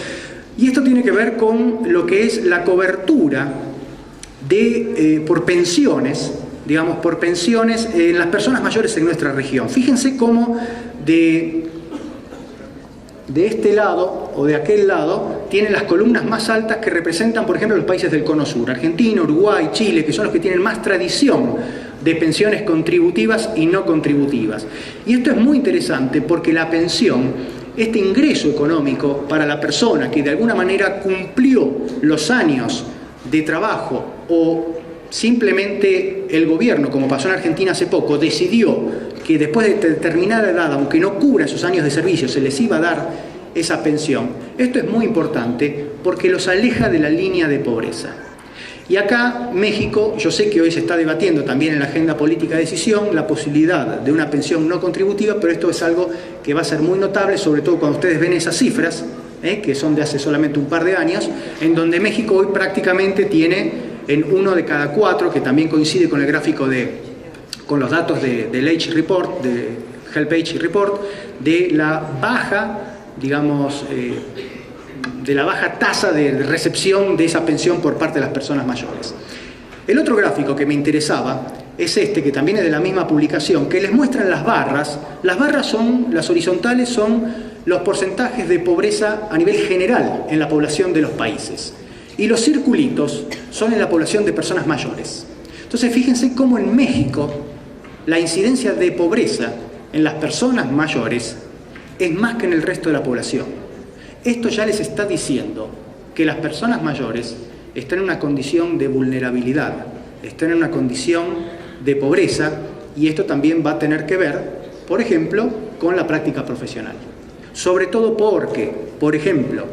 y esto tiene que ver con lo que es la cobertura por pensiones, digamos, por pensiones en las personas mayores en nuestra región. Fíjense cómo de este lado o de aquel lado tienen las columnas más altas que representan, por ejemplo, los países del Cono Sur, Argentina, Uruguay, Chile, que son los que tienen más tradición de pensiones contributivas y no contributivas. Y esto es muy interesante porque la pensión, este ingreso económico para la persona que de alguna manera cumplió los años de trabajo o simplemente el gobierno, como pasó en Argentina hace poco, decidió que después de determinada edad, aunque no cubra esos años de servicio, se les iba a dar esa pensión. Esto es muy importante porque los aleja de la línea de pobreza. Y acá, México, yo sé que hoy se está debatiendo también en la agenda política de decisión la posibilidad de una pensión no contributiva, pero esto es algo que va a ser muy notable, sobre todo cuando ustedes ven esas cifras, que son de hace solamente un par de años, en donde México hoy prácticamente tiene en 1 de cada 4, que también coincide con el gráfico con los datos del Age Report, de Help Age Report, de la baja digamos, de la baja tasa de recepción de esa pensión por parte de las personas mayores. El otro gráfico que me interesaba es este, que también es de la misma publicación, que les muestran las barras. Las barras son, las horizontales son los porcentajes de pobreza a nivel general en la población de los países. Y los circulitos son en la población de personas mayores. Entonces, fíjense cómo en México la incidencia de pobreza en las personas mayores es más que en el resto de la población. Esto ya les está diciendo que las personas mayores están en una condición de vulnerabilidad, están en una condición de pobreza, y esto también va a tener que ver, por ejemplo, con la práctica profesional. Sobre todo porque, por ejemplo,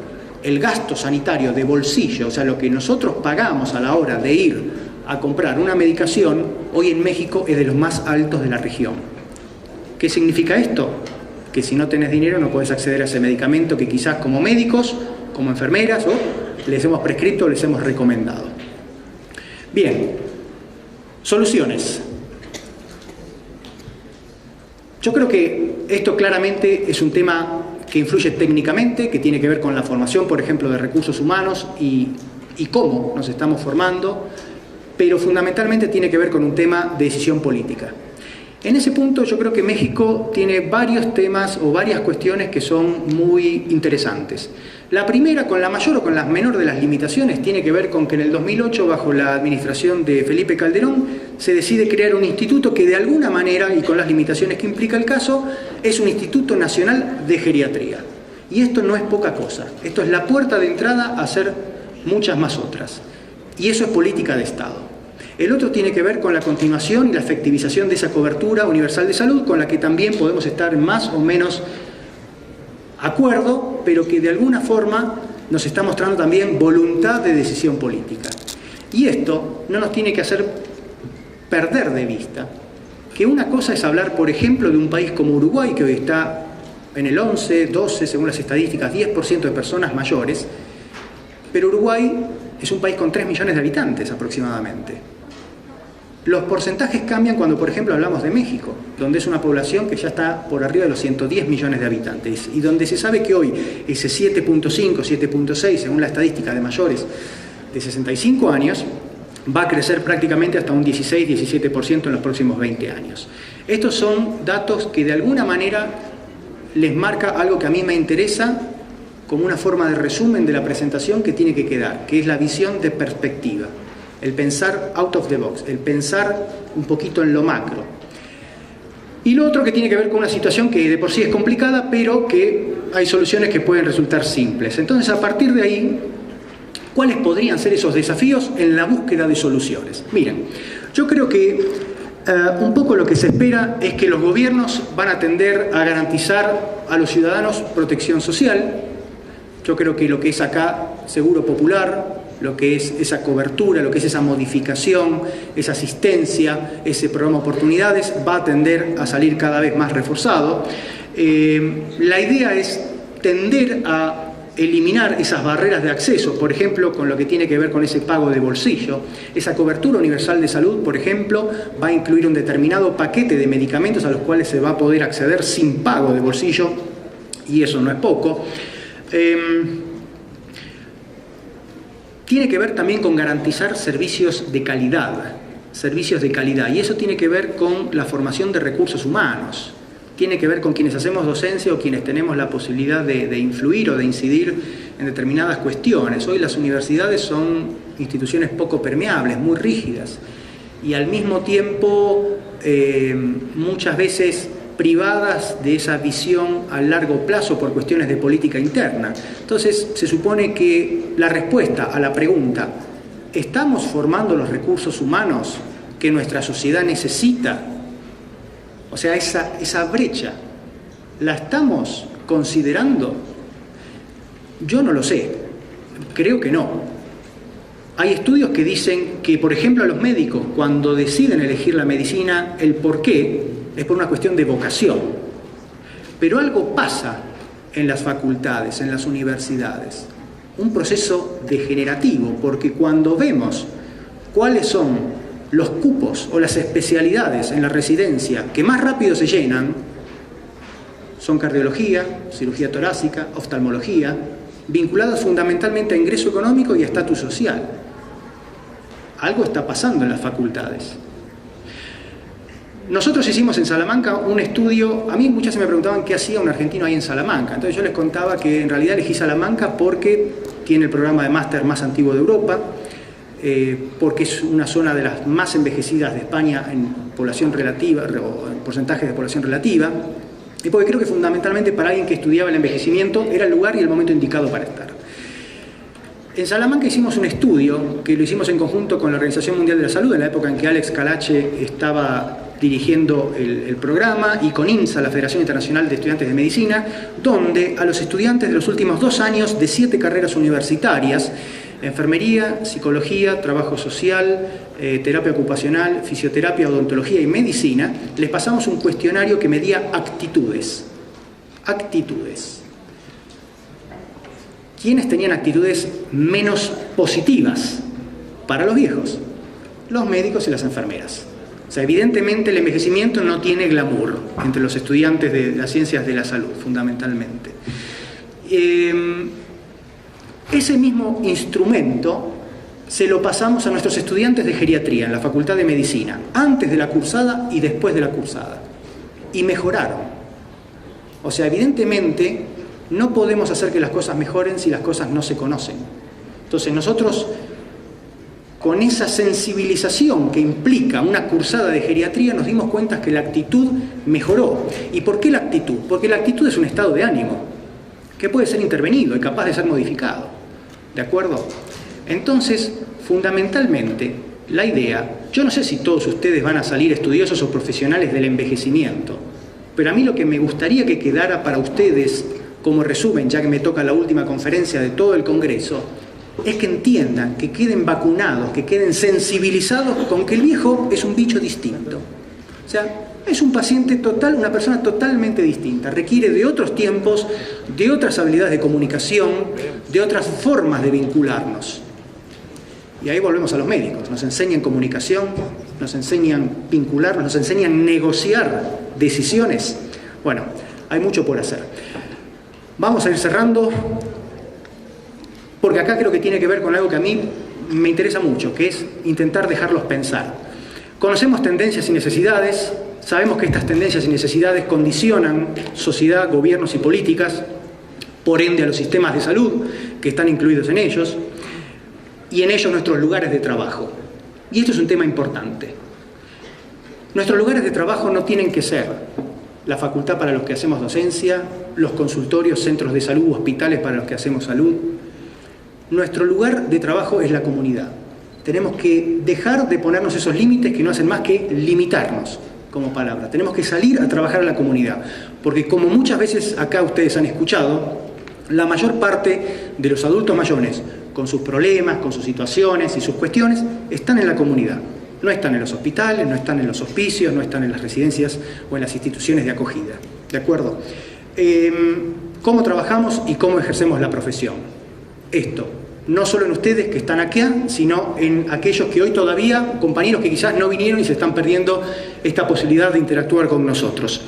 el gasto sanitario de bolsillo, o sea, lo que nosotros pagamos a la hora de ir a comprar una medicación, hoy en México es de los más altos de la región. ¿Qué significa esto? Que si no tenés dinero no podés acceder a ese medicamento que quizás como médicos, como enfermeras, les hemos prescrito o les hemos recomendado. Bien, soluciones. Yo creo que esto claramente es un tema que influye técnicamente, que tiene que ver con la formación, por ejemplo, de recursos humanos y cómo nos estamos formando, pero fundamentalmente tiene que ver con un tema de decisión política. En ese punto yo creo que México tiene varios temas o varias cuestiones que son muy interesantes. La primera, con la mayor o con la menor de las limitaciones, tiene que ver con que en el 2008, bajo la administración de Felipe Calderón, se decide crear un instituto que de alguna manera, y con las limitaciones que implica el caso, es un Instituto Nacional de Geriatría. Y esto no es poca cosa, esto es la puerta de entrada a hacer muchas más otras. Y eso es política de Estado. El otro tiene que ver con la continuación y la efectivización de esa cobertura universal de salud, con la que también podemos estar más o menos acuerdo, pero que de alguna forma nos está mostrando también voluntad de decisión política. Y esto no nos tiene que hacer perder de vista que una cosa es hablar, por ejemplo, de un país como Uruguay, que hoy está en el 11, 12, según las estadísticas, 10% de personas mayores, pero Uruguay es un país con 3 millones de habitantes aproximadamente. Los porcentajes cambian cuando, por ejemplo, hablamos de México, donde es una población que ya está por arriba de los 110 millones de habitantes y donde se sabe que hoy ese 7.5, 7.6, según la estadística de mayores de 65 años, va a crecer prácticamente hasta un 16-17% en los próximos 20 años. Estos son datos que de alguna manera les marca algo que a mí me interesa como una forma de resumen de la presentación que tiene que quedar, que es la visión de perspectiva. El pensar out of the box, el pensar un poquito en lo macro. Y lo otro que tiene que ver con una situación que de por sí es complicada, pero que hay soluciones que pueden resultar simples. Entonces, a partir de ahí, ¿cuáles podrían ser esos desafíos en la búsqueda de soluciones? Miren, yo creo que un poco lo que se espera es que los gobiernos van a tender a garantizar a los ciudadanos protección social. Yo creo que lo que es acá seguro popular, lo que es esa cobertura, lo que es esa modificación, esa asistencia, ese programa de oportunidades, va a tender a salir cada vez más reforzado. La idea es tender a eliminar esas barreras de acceso, por ejemplo, con lo que tiene que ver con ese pago de bolsillo. Esa cobertura universal de salud, por ejemplo, va a incluir un determinado paquete de medicamentos a los cuales se va a poder acceder sin pago de bolsillo, y eso no es poco. Tiene que ver también con garantizar servicios de calidad, y eso tiene que ver con la formación de recursos humanos, tiene que ver con quienes hacemos docencia o quienes tenemos la posibilidad de influir o de incidir en determinadas cuestiones. Hoy las universidades son instituciones poco permeables, muy rígidas, y al mismo tiempo muchas veces privadas de esa visión a largo plazo por cuestiones de política interna. Entonces, se supone que la respuesta a la pregunta, ¿estamos formando los recursos humanos que nuestra sociedad necesita? O sea, esa brecha, ¿la estamos considerando? Yo no lo sé, creo que no. Hay estudios que dicen que, por ejemplo, a los médicos, cuando deciden elegir la medicina, el por qué es por una cuestión de vocación. Pero algo pasa en las facultades, en las universidades. Un proceso degenerativo, porque cuando vemos cuáles son los cupos o las especialidades en la residencia que más rápido se llenan, son cardiología, cirugía torácica, oftalmología, vinculadas fundamentalmente a ingreso económico y a estatus social. Algo está pasando en las facultades. Nosotros hicimos en Salamanca un estudio. A mí muchas se me preguntaban qué hacía un argentino ahí en Salamanca. Entonces yo les contaba que en realidad elegí Salamanca porque tiene el programa de máster más antiguo de Europa, porque es una zona de las más envejecidas de España en población relativa, o en porcentajes de población relativa, y porque creo que fundamentalmente para alguien que estudiaba el envejecimiento era el lugar y el momento indicado para estar. En Salamanca hicimos un estudio que lo hicimos en conjunto con la Organización Mundial de la Salud, en la época en que Alex Calache estaba dirigiendo el programa, y con INSA, la Federación Internacional de Estudiantes de Medicina, donde a los estudiantes de los últimos 2 años de 7 carreras universitarias, enfermería, psicología, trabajo social, terapia ocupacional, fisioterapia, odontología y medicina, les pasamos un cuestionario que medía actitudes. Actitudes. ¿Quiénes tenían actitudes menos positivas para los viejos? Los médicos y las enfermeras. O sea, evidentemente el envejecimiento no tiene glamour entre los estudiantes de las ciencias de la salud, fundamentalmente. Ese mismo instrumento se lo pasamos a nuestros estudiantes de geriatría en la Facultad de Medicina, antes de la cursada y después de la cursada. Y mejoraron. O sea, evidentemente no podemos hacer que las cosas mejoren si las cosas no se conocen. Entonces nosotros, con esa sensibilización que implica una cursada de geriatría, nos dimos cuenta que la actitud mejoró. ¿Y por qué la actitud? Porque la actitud es un estado de ánimo que puede ser intervenido y capaz de ser modificado. ¿De acuerdo? Entonces, fundamentalmente, la idea, yo no sé si todos ustedes van a salir estudiosos o profesionales del envejecimiento, pero a mí lo que me gustaría que quedara para ustedes como resumen, ya que me toca la última conferencia de todo el Congreso, es que entiendan, que queden vacunados, que queden sensibilizados con que el viejo es un bicho distinto. O sea, es un paciente total, una persona totalmente distinta, requiere de otros tiempos, de otras habilidades de comunicación, de otras formas de vincularnos. Y ahí volvemos a los médicos, nos enseñan comunicación, nos enseñan vincularnos, nos enseñan negociar decisiones. Bueno, hay mucho por hacer. Vamos a ir cerrando, porque acá creo que tiene que ver con algo que a mí me interesa mucho, que es intentar dejarlos pensar. Conocemos tendencias y necesidades, sabemos que estas tendencias y necesidades condicionan sociedad, gobiernos y políticas, por ende a los sistemas de salud que están incluidos en ellos, y en ellos nuestros lugares de trabajo. Y esto es un tema importante. Nuestros lugares de trabajo no tienen que ser la facultad para los que hacemos docencia, los consultorios, centros de salud, hospitales para los que hacemos salud. Nuestro lugar de trabajo es la comunidad. Tenemos que dejar de ponernos esos límites que no hacen más que limitarnos como palabra. Tenemos que salir a trabajar en la comunidad, porque como muchas veces acá ustedes han escuchado, la mayor parte de los adultos mayores, con sus problemas, con sus situaciones y sus cuestiones, están en la comunidad. No están en los hospitales, no están en los hospicios, no están en las residencias o en las instituciones de acogida. ¿De acuerdo? ¿Cómo trabajamos y cómo ejercemos la profesión? Esto, no solo en ustedes que están aquí, sino en aquellos que hoy todavía, compañeros que quizás no vinieron y se están perdiendo esta posibilidad de interactuar con nosotros.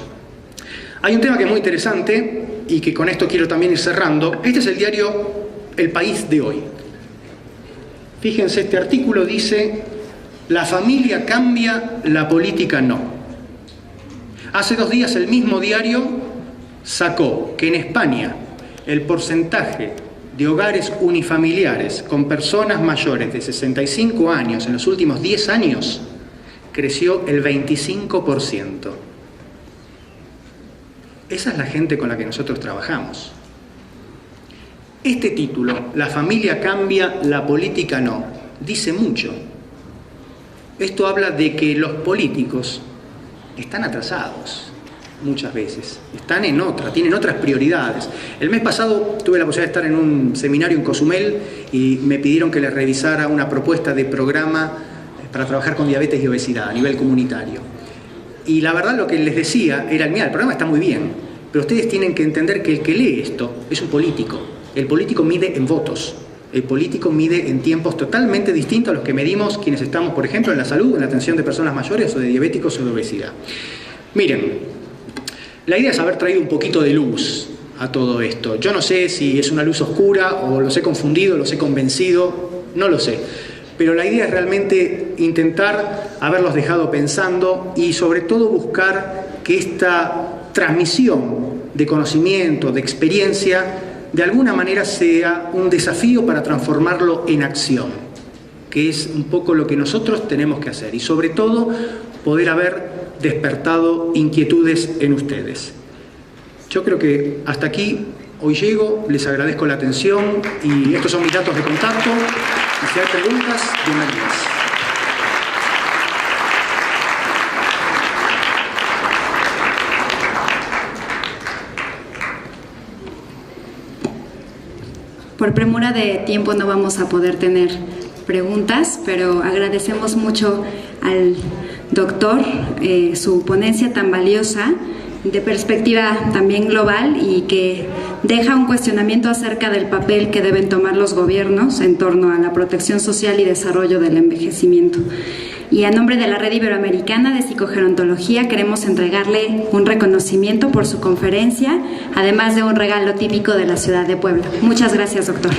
Hay un tema que es muy interesante y que con esto quiero también ir cerrando. Este es el diario El País de hoy. Fíjense, este artículo dice: la familia cambia, la política no. Hace 2 días el mismo diario sacó que en España el porcentaje de hogares unifamiliares con personas mayores de 65 años en los últimos 10 años creció el 25%. Esa es la gente con la que nosotros trabajamos. Este título, la familia cambia, la política no, dice mucho. Esto habla de que los políticos están atrasados muchas veces, están en otra, tienen otras prioridades. El mes pasado tuve la posibilidad de estar en un seminario en Cozumel y me pidieron que les revisara una propuesta de programa para trabajar con diabetes y obesidad a nivel comunitario. Y la verdad lo que les decía era: mira, el programa está muy bien, pero ustedes tienen que entender que el que lee esto es un político. El político mide en votos. El político mide en tiempos totalmente distintos a los que medimos quienes estamos, por ejemplo, en la salud, en la atención de personas mayores o de diabéticos o de obesidad. Miren, La idea es haber traído un poquito de luz a todo esto. Yo no sé si es una luz oscura o los he confundido, los he convencido, no lo sé. Pero la idea es realmente intentar haberlos dejado pensando y sobre todo buscar que esta transmisión de conocimiento, de experiencia, de alguna manera sea un desafío para transformarlo en acción, que es un poco lo que nosotros tenemos que hacer y sobre todo poder haber despertado inquietudes en ustedes. Yo creo que hasta aquí hoy llego, les agradezco la atención y estos son mis datos de contacto y si hay preguntas, bienvenidas. Por premura de tiempo no vamos a poder tener preguntas, pero agradecemos mucho al doctor su ponencia tan valiosa, de perspectiva también global y que deja un cuestionamiento acerca del papel que deben tomar los gobiernos en torno a la protección social y desarrollo del envejecimiento. Y a nombre de la Red Iberoamericana de Psicogerontología queremos entregarle un reconocimiento por su conferencia, además de un regalo típico de la ciudad de Puebla. Muchas gracias, doctor.